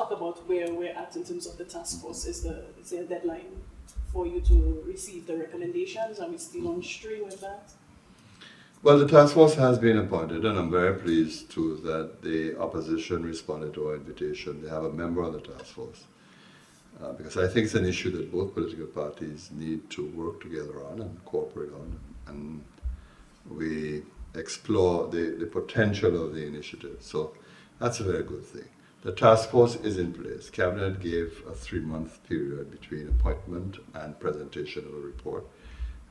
talk about where we're at in terms of the task force? Is there a deadline for you to receive the recommendations? Are we still on stream with that? Well, the task force has been appointed, and I'm very pleased too that the opposition responded to our invitation. They have a member on the task force. Because I think it's an issue that both political parties need to work together on and cooperate on, and we explore the potential of the initiative. So that's a very good thing. The task force is in place. Cabinet gave a 3-month period between appointment and presentation of a report.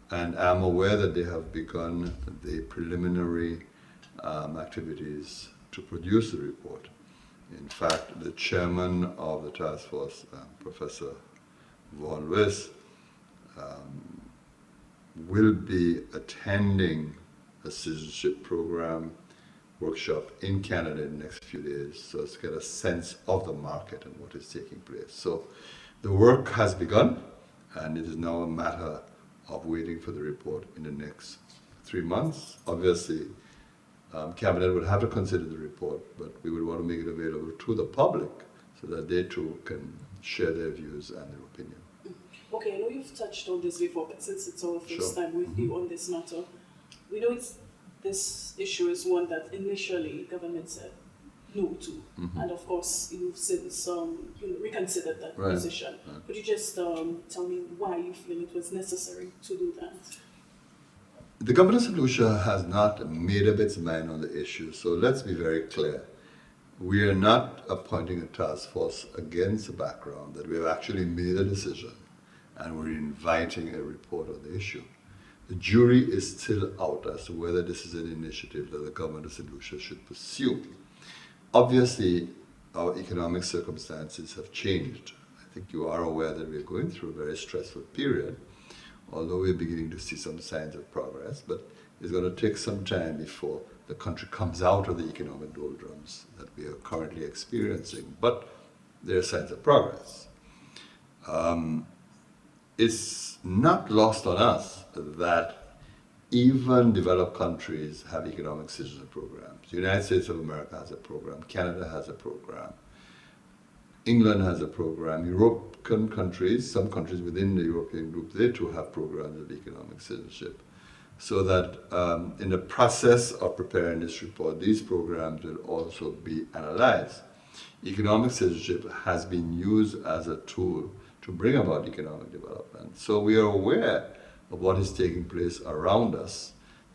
And I'm aware that they have begun the preliminary activities to produce the report. In fact, the chairman of the task force, Professor Vaughan Lewis, will be attending a citizenship program workshop in Canada in the next few days, so as to get a sense of the market and what is taking place. So the work has begun, and it is now a matter of waiting for the report in the next 3 months. Obviously, Cabinet would have to consider the report, but we would want to make it available to the public so that they too can share their views and their opinion. Okay, I know you've touched on this before, but since it's our first time with you on this matter, we know this issue is one that initially government said no to, and of course you've since reconsidered that position. Right. Could you just tell me why you feel it was necessary to do that? The government of St. Lucia has not made up its mind on the issue, so let's be very clear. We are not appointing a task force against the background that we have actually made a decision and we're inviting a report on the issue. The jury is still out as to whether this is an initiative that the government of St. Lucia should pursue. Obviously, our economic circumstances have changed. I think you are aware that we're going through a very stressful period, although we're beginning to see some signs of progress, but it's going to take some time before the country comes out of the economic doldrums that we are currently experiencing. But there are signs of progress. It's not lost on us that even developed countries have economic citizenship programs. The United States of America has a program, Canada has a program, England has a program, European countries, some countries within the European group, they too have programs of economic citizenship. So that in the process of preparing this report, these programs will also be analyzed. Economic citizenship has been used as a tool to bring about economic development. So we are aware of what is taking place around us,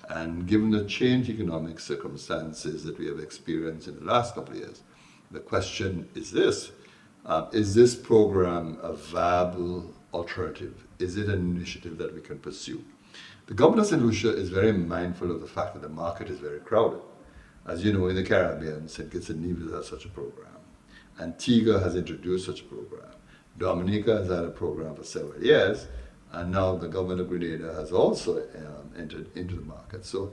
and given the changed economic circumstances that we have experienced in the last couple of years, the question is this program a viable alternative? Is it an initiative that we can pursue? The government of St. Lucia is very mindful of the fact that the market is very crowded. As you know, in the Caribbean, St. Kitts and Nevis has such a program. Antigua has introduced such a program. Dominica has had a program for several years, and now the government of Grenada has also entered into the market. So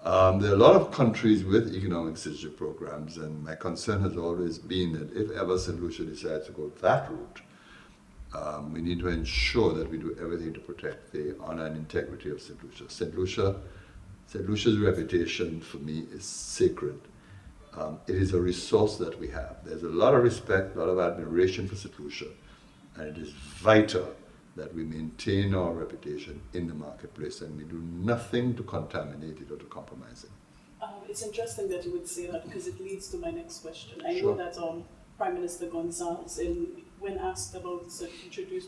there are a lot of countries with economic citizenship programs, and my concern has always been that if ever St. Lucia decides to go that route, we need to ensure that we do everything to protect the honor and integrity of St. Lucia. St. Lucia's reputation for me is sacred. It is a resource that we have. There's a lot of respect, a lot of admiration for St. Lucia, and it is vital that we maintain our reputation in the marketplace and we do nothing to contaminate it or to compromise it. It's interesting that you would say that because it leads to my next question. I know that Prime Minister Gonzalez, when asked about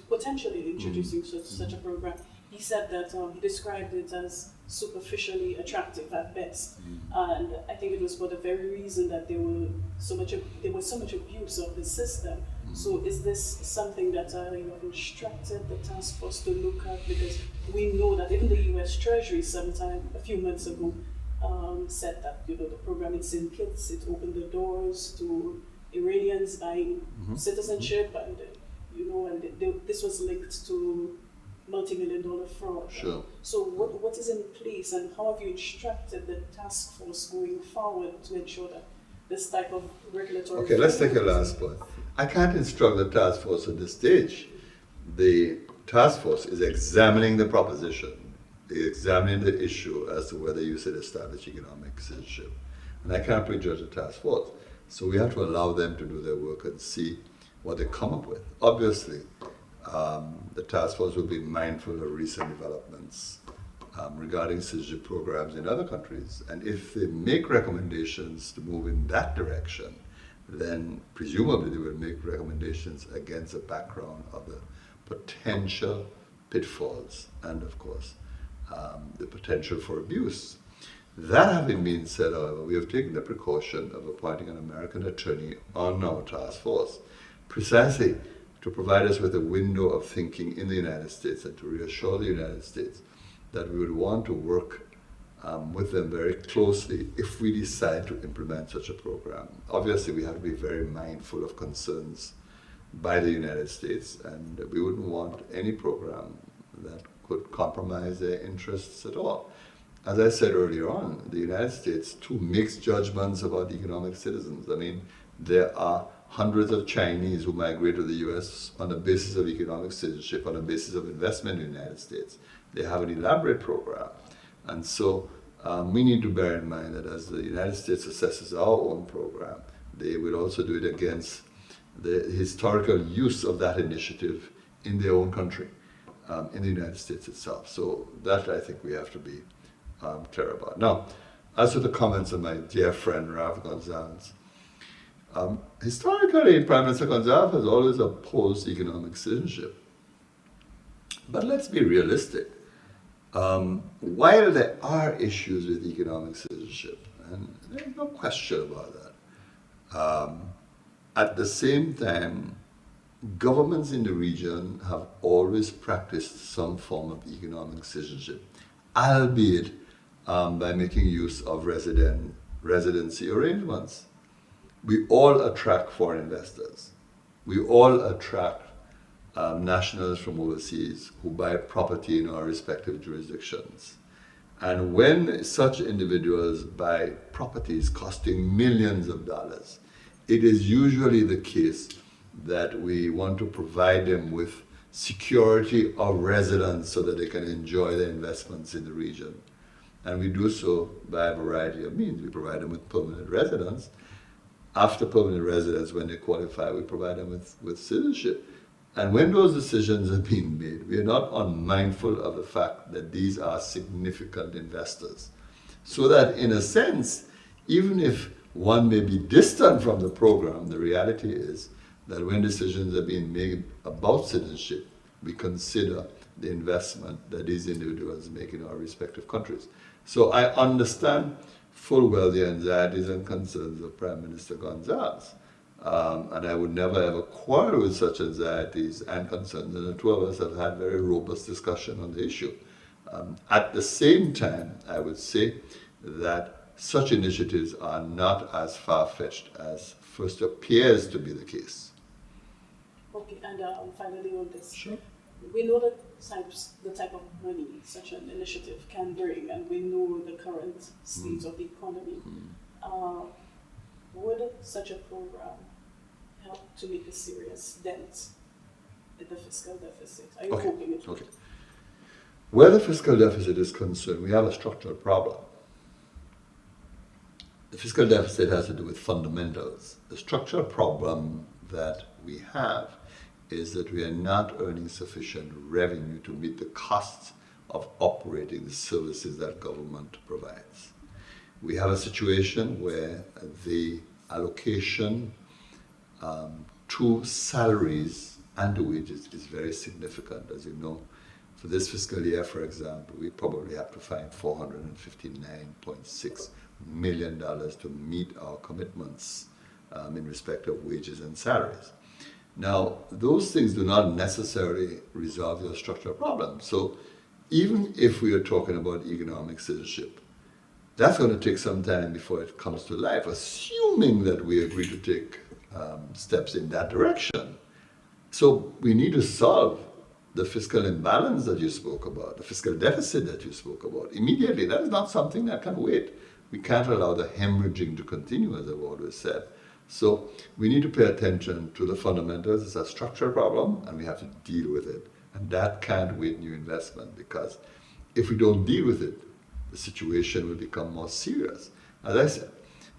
potentially introducing such a program, he said that he described it as superficially attractive at best, and I think it was for the very reason that there was so much abuse of the system. So is this something that you have instructed the task force to look at? Because we know that even the U.S. Treasury a few months ago said that the program in St. Kitts, it opened the doors to Iranians buying citizenship, and this was linked to multi-million-dollar fraud. Sure. So what is in place, and how have you instructed the task force going forward to ensure that this type of regulatory... Okay, let's take a last point. I can't instruct the task force at this stage. The task force is examining the proposition, examining the issue as to whether you should establish economic citizenship. And I can't prejudge the task force. So we have to allow them to do their work and see what they come up with. Obviously, the task force will be mindful of recent developments regarding citizenship programs in other countries. And if they make recommendations to move in that direction, then presumably they will make recommendations against the background of the potential pitfalls and, of course, the potential for abuse. That having been said, however, we have taken the precaution of appointing an American attorney on our task force, precisely to provide us with a window of thinking in the United States and to reassure the United States that we would want to work with them very closely if we decide to implement such a program. Obviously, we have to be very mindful of concerns by the United States, and we wouldn't want any program that could compromise their interests at all. As I said earlier on, the United States too makes judgments about economic citizens. I mean, there are hundreds of Chinese who migrate to the US on the basis of economic citizenship, on the basis of investment in the United States. They have an elaborate program. And so we need to bear in mind that as the United States assesses our own program, they will also do it against the historical use of that initiative in their own country, in the United States itself. So that I think we have to be clear about. Now, as to the comments of my dear friend Ralph Gonzalez, historically, Prime Minister Gonzalez has always opposed economic citizenship. But let's be realistic. While there are issues with economic citizenship, and there's no question about that, at the same time, governments in the region have always practiced some form of economic citizenship, albeit by making use of residency arrangements. We all attract foreign investors. We all attract nationals from overseas who buy property in our respective jurisdictions. And when such individuals buy properties costing millions of dollars, it is usually the case that we want to provide them with security of residence so that they can enjoy their investments in the region. And we do so by a variety of means. We provide them with permanent residence. After permanent residence, when they qualify, we provide them with citizenship. And when those decisions are being made, we are not unmindful of the fact that these are significant investors. So that in a sense, even if one may be distant from the program, the reality is that when decisions are being made about citizenship, we consider the investment that these individuals make in our respective countries. So I understand full well the anxieties and concerns of Prime Minister Gonzalez. And I would never ever quarrel with such anxieties and concerns, and the two of us have had very robust discussion on the issue. At the same time, I would say that such initiatives are not as far-fetched as first appears to be the case. Okay, and finally on this. Sure. We know the type of money such an initiative can bring, and we know the current state of the economy. Would such a program help to make a serious dent in the fiscal deficit? Are you hoping it would? Okay. Where the fiscal deficit is concerned, we have a structural problem. The fiscal deficit has to do with fundamentals. The structural problem that we have is that we are not earning sufficient revenue to meet the costs of operating the services that government provides. We have a situation where the allocation to salaries and to wages is very significant. As you know, for this fiscal year, for example, we probably have to find $459.6 million to meet our commitments in respect of wages and salaries. Now, those things do not necessarily resolve your structural problem. So even if we are talking about economic citizenship, that's going to take some time before it comes to life, assuming that we agree to take steps in that direction. So we need to solve the fiscal imbalance that you spoke about, the fiscal deficit that you spoke about immediately. That is not something that can wait. We can't allow the hemorrhaging to continue, as I've always said. So we need to pay attention to the fundamentals. It's a structural problem, and we have to deal with it. And that can't wait new investment, because if we don't deal with it, the situation will become more serious. As I said,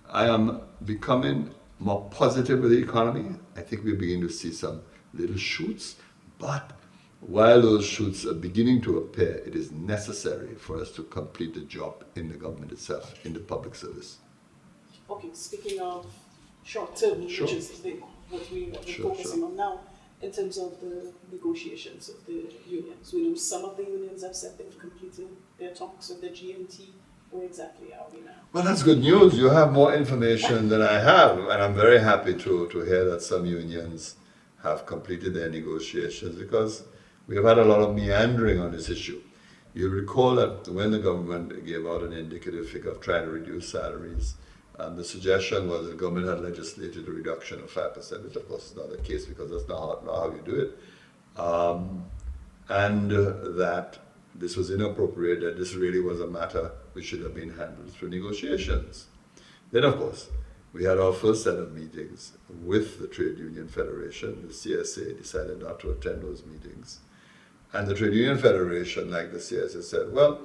I am becoming more positive with the economy. I think we're beginning to see some little shoots, but while those shoots are beginning to appear, it is necessary for us to complete the job in the government itself, in the public service. Okay, speaking of short term, Sure. which is what we are focusing on now, in terms of the negotiations of the unions. We know some of the unions have said they've completed their talks with the GNT. Where exactly are we now? Well, that's good news. You have more information than I have, and I'm very happy to hear that some unions have completed their negotiations, because we have had a lot of meandering on this issue. You'll recall that when the government gave out an indicative figure of trying to reduce salaries, the suggestion was the government had legislated a reduction of 5%, which of course is not the case, because that's not how you do it. That this was inappropriate, that this really was a matter which should have been handled through negotiations. Then, of course, we had our first set of meetings with the Trade Union Federation. The CSA decided not to attend those meetings. And the Trade Union Federation, like the CSA, said, well,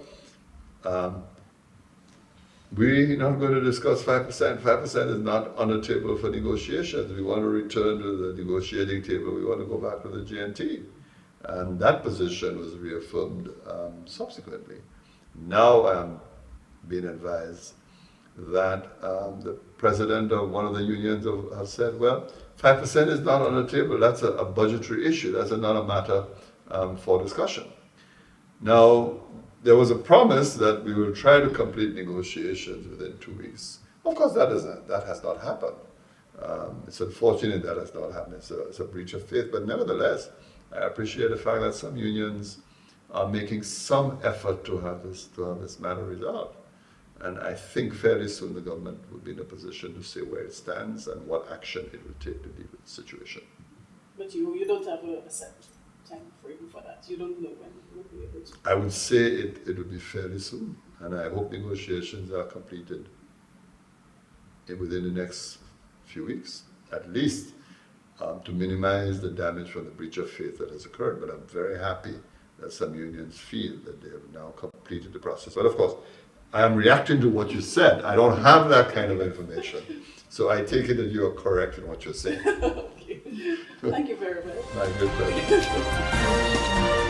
we're not going to discuss 5%. 5% is not on the table for negotiations. We want to return to the negotiating table. We want to go back to the GNT. And that position was reaffirmed subsequently. Now I'm being advised that the president of one of the unions has said, well, 5% is not on the table. That's a budgetary issue. That's not a matter for discussion. Now, there was a promise that we will try to complete negotiations within 2 weeks. Of course, that has not happened. It's unfortunate that has not happened. It's a breach of faith, but nevertheless, I appreciate the fact that some unions are making some effort to have this matter resolved. And I think fairly soon the government will be in a position to say where it stands and what action it will take to deal with the situation. But you don't have a set time frame for that. You don't know when you will be able to. I would say it will be fairly soon, and I hope negotiations are completed within the next few weeks, at least, to minimize the damage from the breach of faith that has occurred. But I'm very happy that some unions feel that they have now completed the process. But of course, I am reacting to what you said. I don't have that kind of information. So I take it that you are correct in what you're saying. Okay. Thank you very much. My good pleasure.